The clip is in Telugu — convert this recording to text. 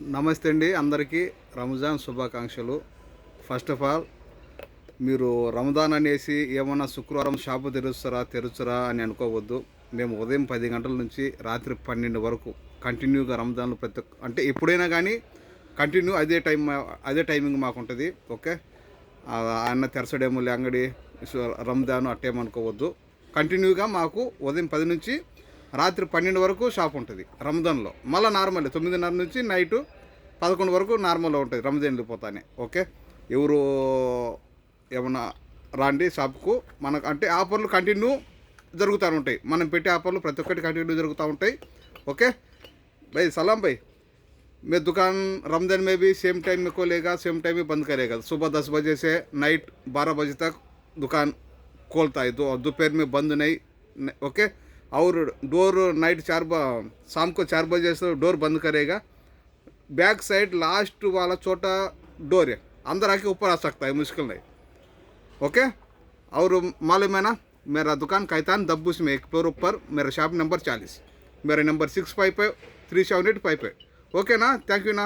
నమస్తే అండి, అందరికీ రంజాన్ శుభాకాంక్షలు. ఫస్ట్ ఆఫ్ ఆల్, మీరు రంజాన్ అనేసి ఏమన్నా శుక్రవారం షాపు తెరుచురా అని అనుకోవద్దు. మేము ఉదయం 10 గంటల నుంచి రాత్రి 12 వరకు కంటిన్యూగా రంజాన్లు అంటే ఎప్పుడైనా కానీ కంటిన్యూ అదే టైమింగ్ మాకు ఉంటుంది. ఓకే, ఆయన తెరచడేమో అంగడి రంజాన్ అట్టేమనుకోవద్దు. కంటిన్యూగా మాకు ఉదయం 10 నుంచి రాత్రి 12 వరకు షాప్ ఉంటుంది రంజాన్లో. మళ్ళీ నార్మల్ 9:30 నుంచి నైటు 11 వరకు నార్మల్గా ఉంటుంది రంజాన్ వెళ్ళిపోతానే. ఓకే, ఎవరు ఏమన్నా రాండి షాప్కు. మనకు అంటే ఆఫర్లు కంటిన్యూ జరుగుతూ ఉంటాయి. మనం పెట్టే ఆఫర్లు ప్రతి ఒక్కటి కంటిన్యూ జరుగుతూ ఉంటాయి. ఓకే भाई, सलाम भाई। मैं दुकान रमज़ान में भी सेम टाइम में खोलेगा, सेम टाइम में बंद करेगा। सुबह 10 बजे से नाइट 12 बजे तक दुकान खोलता है, दोपहर में बंद नहीं। ओके, और डोर नाइट शाम को 4 बजे से डोर बंद करेगा। बैक साइड लास्ट वाला छोटा डोर है, अंदर आके ऊपर आ सकता है, मुश्किल नहीं। ओके, और मालूम है ना, मेरा दुकान कैतान दब्बूस में 1 फ्लोर ऊपर, मेरा शॉप नंबर 40, मेरा नंबर 655 37855। ओके ना, थैंक यू ना।